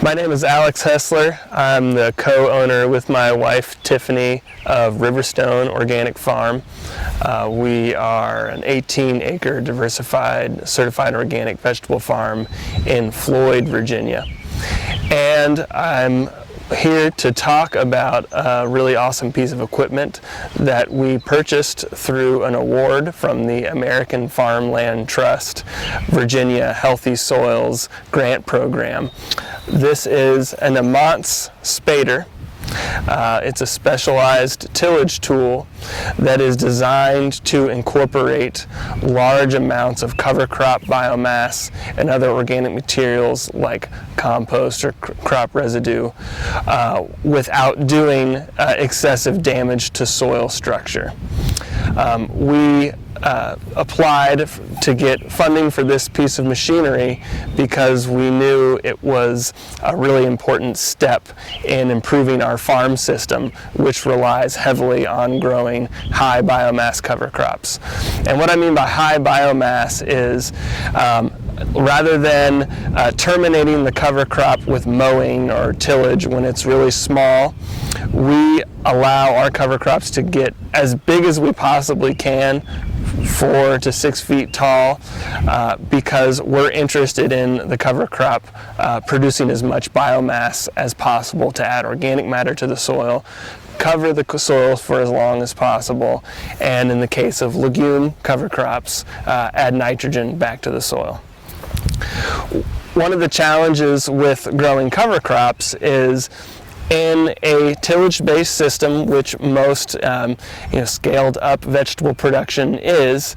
My name is Alex Hessler. I'm the co-owner with my wife Tiffany of Riverstone Organic Farm. We are an 18-acre diversified certified organic vegetable farm in Floyd, Virginia. And I'm here to talk about a really awesome piece of equipment that we purchased through an award from the American Farmland Trust Virginia Healthy Soils Grant Program. This is an Amant's spader. It's a specialized tillage tool that is designed to incorporate large amounts of cover crop biomass and other organic materials like compost or crop residue without doing excessive damage to soil structure. We applied to get funding for this piece of machinery because we knew it was a really important step in improving our farm system, which relies heavily on growing high biomass cover crops. And what I mean by high biomass is rather than terminating the cover crop with mowing or tillage when it's really small, we allow our cover crops to get as big as we possibly can, 4 to 6 feet tall, because we're interested in the cover crop producing as much biomass as possible to add organic matter to the soil, cover the soil for as long as possible, and in the case of legume cover crops, add nitrogen back to the soil. One of the challenges with growing cover crops is in a tillage-based system, which most scaled up vegetable production is,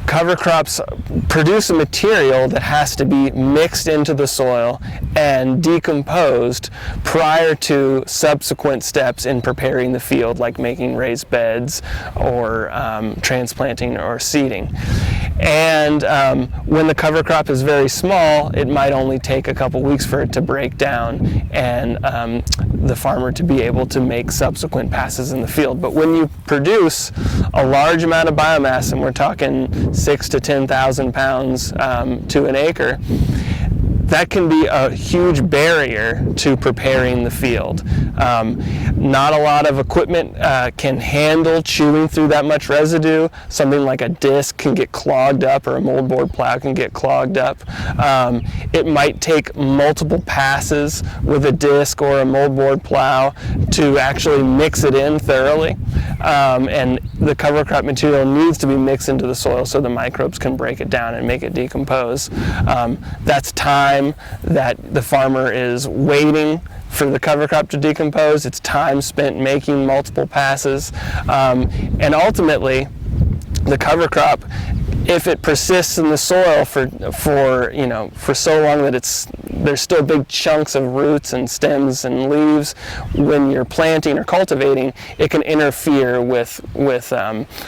cover crops produce a material that has to be mixed into the soil and decomposed prior to subsequent steps in preparing the field, like making raised beds or transplanting or seeding. And when the cover crop is very small, it might only take a couple weeks for it to break down and the farmer to be able to make subsequent passes in the field. But when you produce a large amount of biomass, and we're talking 6,000 to 10,000 pounds to an acre, that can be a huge barrier to preparing the field. Not a lot of equipment can handle chewing through that much residue. Something like a disc can get clogged up, or a moldboard plow can get clogged up. It might take multiple passes with a disc or a moldboard plow to actually mix it in thoroughly. And the cover crop material needs to be mixed into the soil so the microbes can break it down and make it decompose. That's time that the farmer is waiting for the cover crop to decompose. It's time spent making multiple passes, and ultimately the cover crop, if it persists in the soil for so long that there's still big chunks of roots and stems and leaves when you're planting or cultivating, it can interfere with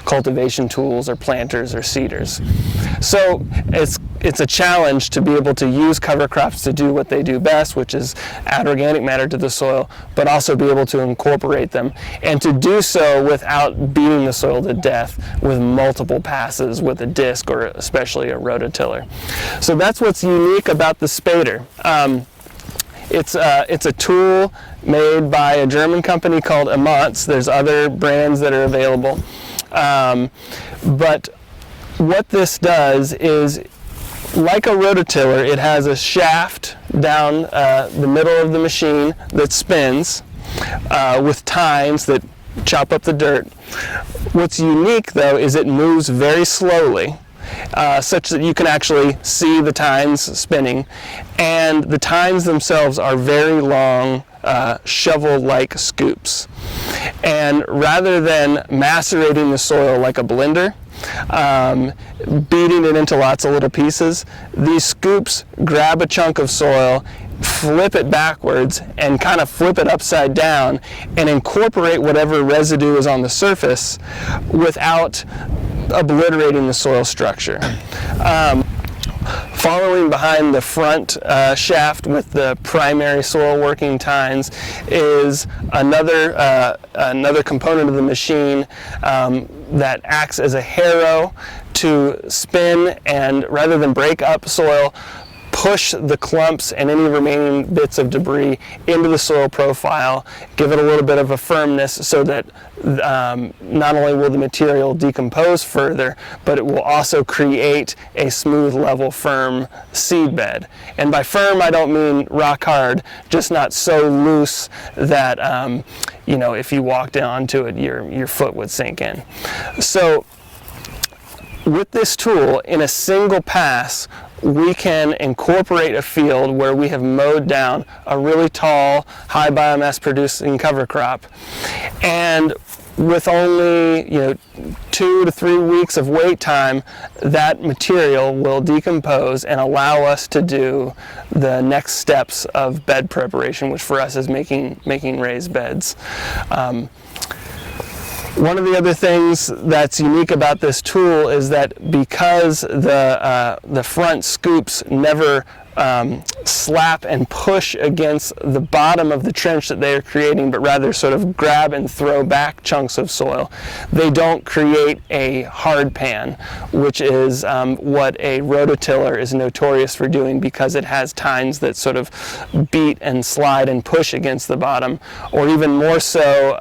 cultivation tools or planters or seeders. So it's a challenge to be able to use cover crops to do what they do best, which is add organic matter to the soil, but also be able to incorporate them, and to do so without beating the soil to death with multiple passes with a disc or especially a rototiller. So that's what's unique about the spader. It's a tool made by a German company called Amant's. There's other brands that are available. But what this does is, like a rototiller, it has a shaft down the middle of the machine that spins with tines that chop up the dirt. What's unique, though, is it moves very slowly, such that you can actually see the tines spinning, and the tines themselves are very long shovel-like scoops. And rather than macerating the soil like a blender, beating it into lots of little pieces, these scoops grab a chunk of soil, flip it backwards, and kind of flip it upside down and incorporate whatever residue is on the surface without obliterating the soil structure. Following behind the front shaft with the primary soil working tines is another component of the machine that acts as a harrow to spin, and rather than break up soil, push the clumps and any remaining bits of debris into the soil profile, give it a little bit of a firmness so that not only will the material decompose further, but it will also create a smooth, level, firm seed bed. And by firm, I don't mean rock hard, just not so loose that you know, if you walked onto it, your foot would sink in. So with this tool, in a single pass, we can incorporate a field where we have mowed down a really tall, high biomass producing cover crop, and with only 2 to 3 weeks of wait time, that material will decompose and allow us to do the next steps of bed preparation, which for us is making raised beds. One of the other things that's unique about this tool is that because the front scoops never slap and push against the bottom of the trench that they are creating, but rather sort of grab and throw back chunks of soil, they don't create a hard pan, which is what a rototiller is notorious for doing, because it has tines that sort of beat and slide and push against the bottom, or even more so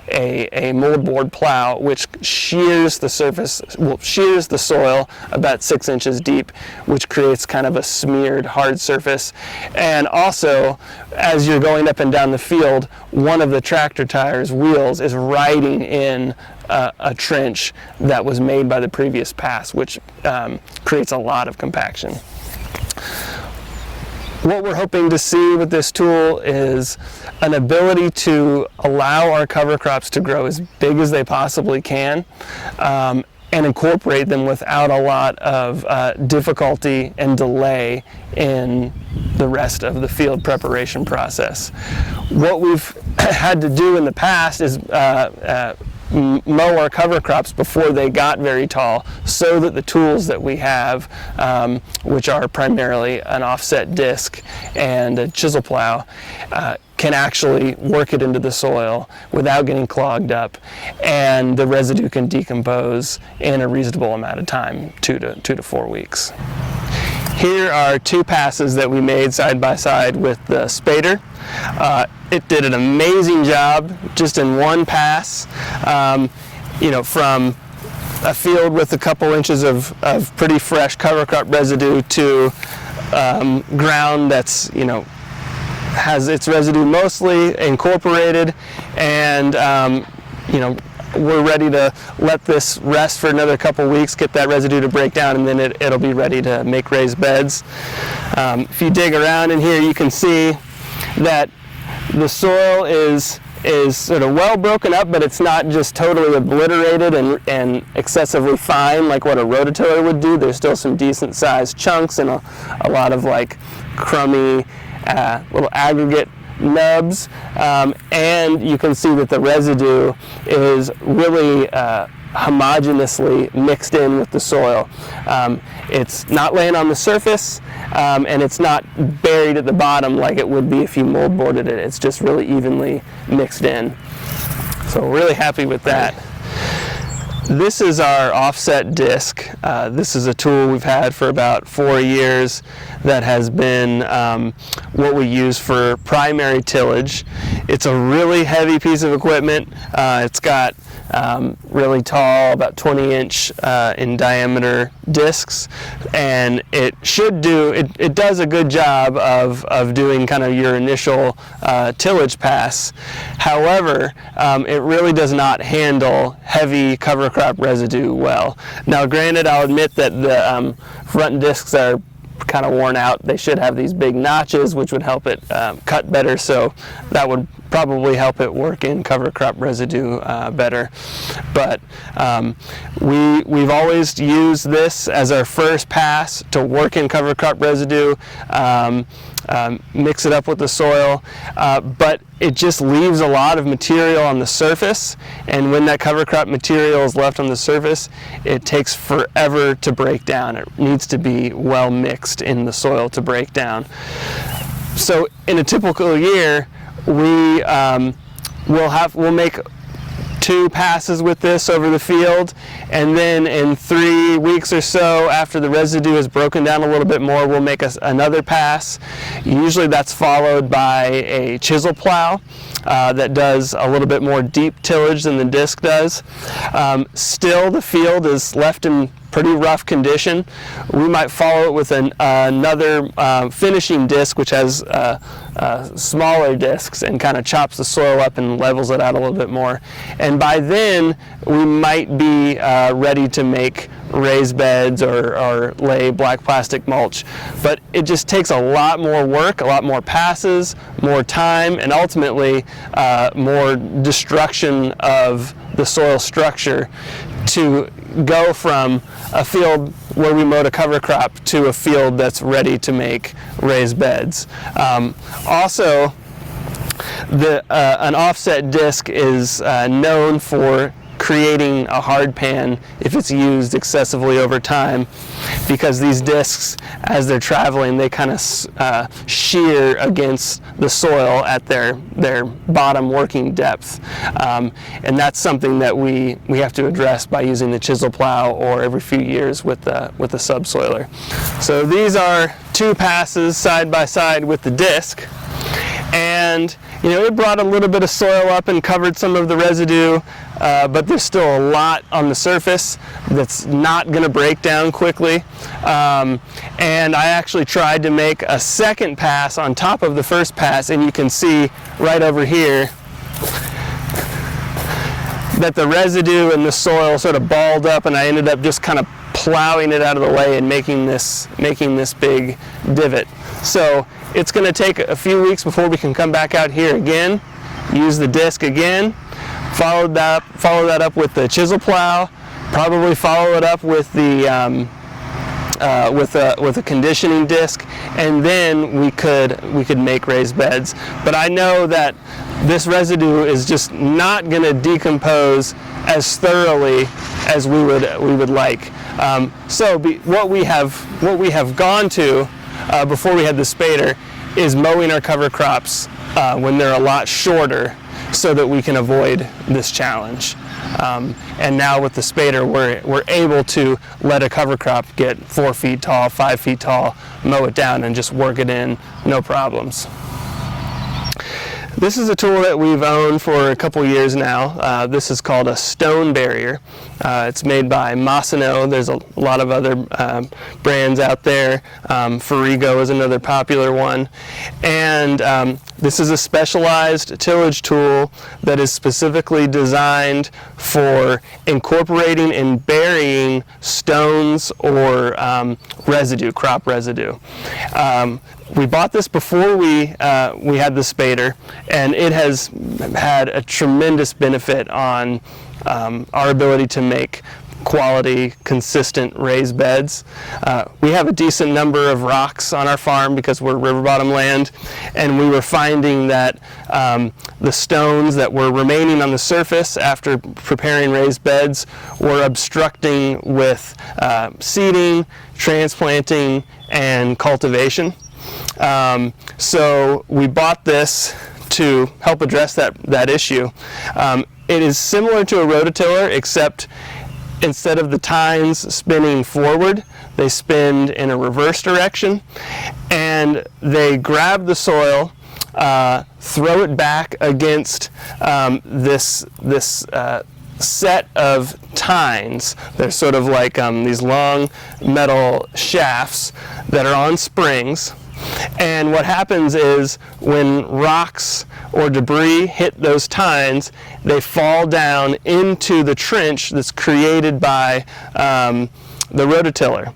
a moldboard plow, which shears the surface, shears the soil about 6 inches deep, which creates kind of a smeared hard surface. And also, as you're going up and down the field, one of the tractor tires wheels is riding in a trench that was made by the previous pass, which creates a lot of compaction. What we're hoping to see with this tool is an ability to allow our cover crops to grow as big as they possibly can, and incorporate them without a lot of difficulty and delay in the rest of the field preparation process. What we've had to do in the past is mow our cover crops before they got very tall, so that the tools that we have, which are primarily an offset disc and a chisel plow, can actually work it into the soil without getting clogged up, and the residue can decompose in a reasonable amount of time, 2 to 4 weeks. Here are 2 passes that we made side by side with the spader. It did an amazing job just in one pass, from a field with a couple inches of pretty fresh cover crop residue to ground that's has its residue mostly incorporated, and we're ready to let this rest for another couple weeks, get that residue to break down, and then it'll be ready to make raised beds. If you dig around in here, you can see that the soil is sort of well broken up, but it's not just totally obliterated and excessively fine like what a rototiller would do. There's still some decent sized chunks and a lot of like crummy little aggregate nubs, and you can see that the residue is really homogeneously mixed in with the soil. It's not laying on the surface, and it's not buried at the bottom like it would be if you moldboarded it. It's just really evenly mixed in. So we're really happy with that. This is our offset disc. This is a tool we've had for about 4 years that has been what we use for primary tillage. It's a really heavy piece of equipment. It's got really tall, about 20-inch in diameter discs, and it does a good job of doing kind of your initial tillage pass. However, it really does not handle heavy cover crop residue well. Now granted, I'll admit that the front discs are kind of worn out. They should have these big notches, which would help it cut better, so that would probably help it work in cover crop residue better. But we've always used this as our first pass to work in cover crop residue, mix it up with the soil, but it just leaves a lot of material on the surface, and when that cover crop material is left on the surface, it takes forever to break down. It needs to be well mixed in the soil to break down. So in a typical year, we'll make 2 passes with this over the field, and then in 3 weeks or so, after the residue is broken down a little bit more, we'll make another pass. Usually that's followed by a chisel plow that does a little bit more deep tillage than the disc does. Still, the field is left in pretty rough condition. We might follow it with another finishing disc, which has smaller discs and kind of chops the soil up and levels it out a little bit more. And by then, we might be ready to make raised beds or lay black plastic mulch. But it just takes a lot more work, a lot more passes, more time, and ultimately more destruction of the soil structure to go from a field where we mowed a cover crop to a field that's ready to make raised beds. Also, an offset disc is known for creating a hard pan if it's used excessively over time, because these discs, as they're traveling, they kind of shear against the soil at their bottom working depth, and that's something that we have to address by using the chisel plow or every few years with the subsoiler. So these are 2 passes side by side with the disc, and it brought a little bit of soil up and covered some of the residue, but there's still a lot on the surface that's not going to break down quickly. And I actually tried to make a second pass on top of the first pass, and you can see right over here that the residue and the soil sort of balled up, and I ended up just kind of plowing it out of the way and making this big divot. So it's going to take a few weeks before we can come back out here again, use the disc again, follow that up with the chisel plow, probably follow it up with the with a conditioning disc, and then we could make raised beds. But I know that this residue is just not going to decompose as thoroughly as we would like. So what we have gone to before we had the spader is mowing our cover crops when they're a lot shorter, so that we can avoid this challenge. And now with the spader, we're able to let a cover crop get 4 feet tall, 5 feet tall, mow it down, and just work it in, no problems. This is a tool that we've owned for a couple years now. This is called a stone burier. It's made by Massino. There's a lot of other brands out there. Farigo is another popular one. And this is a specialized tillage tool that is specifically designed for incorporating and burying stones or residue, crop residue. We bought this before we had the spader, and it has had a tremendous benefit on our ability to make quality, consistent raised beds. We have a decent number of rocks on our farm because we're river bottom land, and we were finding that the stones that were remaining on the surface after preparing raised beds were obstructing with seeding, transplanting, and cultivation. So we bought this to help address that issue. It is similar to a rototiller, except instead of the tines spinning forward, they spin in a reverse direction, and they grab the soil, throw it back against this set of tines. They're sort of like these long metal shafts that are on springs. And what happens is when rocks or debris hit those tines, they fall down into the trench that's created by the rototiller.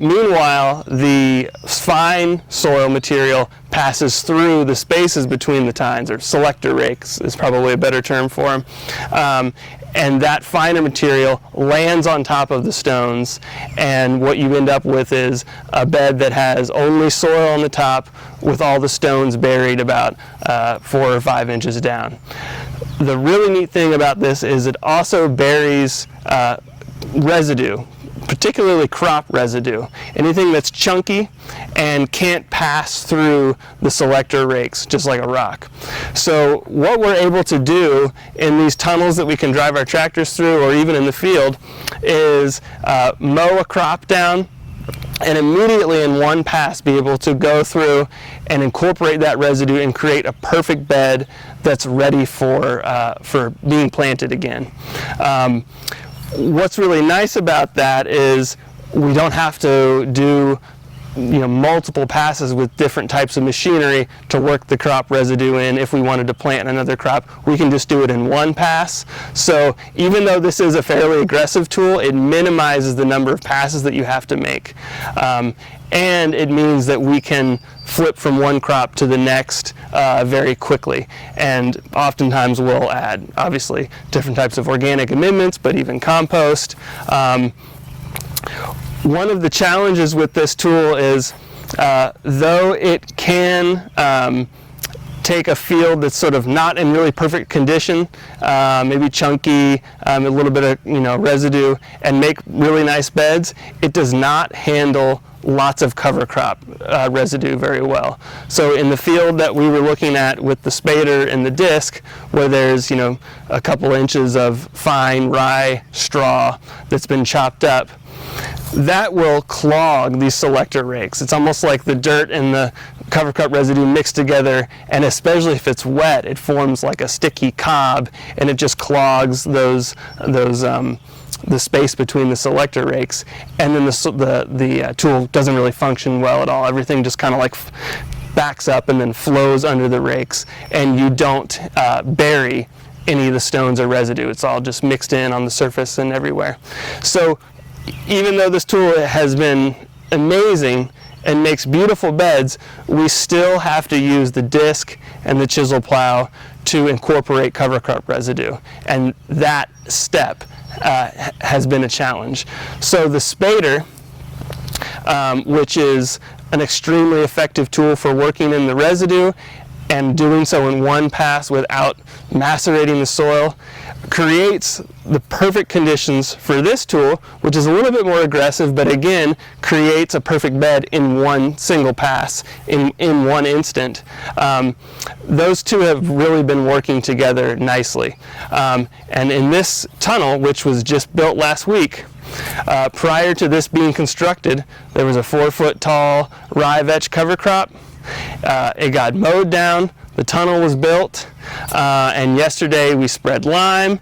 Meanwhile, the fine soil material passes through the spaces between the tines, or selector rakes is probably a better term for them. And that finer material lands on top of the stones, and what you end up with is a bed that has only soil on the top with all the stones buried about 4 or 5 inches down. The really neat thing about this is it also buries residue, particularly crop residue, anything that's chunky and can't pass through the selector rakes, just like a rock. So what we're able to do in these tunnels that we can drive our tractors through, or even in the field, is mow a crop down and immediately in one pass be able to go through and incorporate that residue and create a perfect bed that's ready for being planted again. What's really nice about that is we don't have to do multiple passes with different types of machinery to work the crop residue in. If we wanted to plant another crop, we can just do it in one pass. So even though this is a fairly aggressive tool, it minimizes the number of passes that you have to make. And it means that we can flip from one crop to the next very quickly. And oftentimes we'll add, obviously, different types of organic amendments, but even compost. One of the challenges with this tool is, though it can take a field that's sort of not in really perfect condition, maybe chunky, a little bit of residue, and make really nice beds, it does not handle lots of cover crop residue very well. So in the field that we were looking at with the spader and the disc, where there's a couple inches of fine rye straw that's been chopped up, that will clog these selector rakes. It's almost like the dirt and the cover crop residue mixed together, and especially if it's wet, it forms like a sticky cob, and it just clogs the space between the selector rakes, and then the tool doesn't really function well at all. Everything just kind of like backs up and then flows under the rakes, and you don't bury any of the stones or residue. It's all just mixed in on the surface and everywhere. So even though this tool has been amazing and makes beautiful beds, we still have to use the disc and the chisel plow to incorporate cover crop residue, and that step has been a challenge. So the spader, which is an extremely effective tool for working in the residue and doing so in one pass without macerating the soil, creates the perfect conditions for this tool, which is a little bit more aggressive, but again creates a perfect bed in one single pass, in one instant. Those two have really been working together nicely. And in this tunnel, which was just built last week, prior to this being constructed, there was a 4-foot tall rye vetch cover crop. It got mowed down, the tunnel was built, and yesterday we spread lime,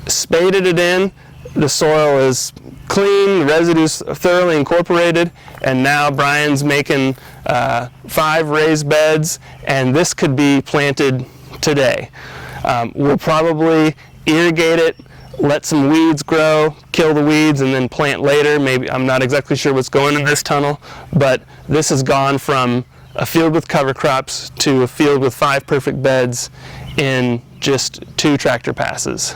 spaded it in, the soil is clean, the residue's thoroughly incorporated, and now Brian's making 5 raised beds, and this could be planted today. We'll probably irrigate it, let some weeds grow, kill the weeds, and then plant later. Maybe, I'm not exactly sure what's going in this tunnel, but this has gone from a field with cover crops to a field with 5 perfect beds in just 2 tractor passes.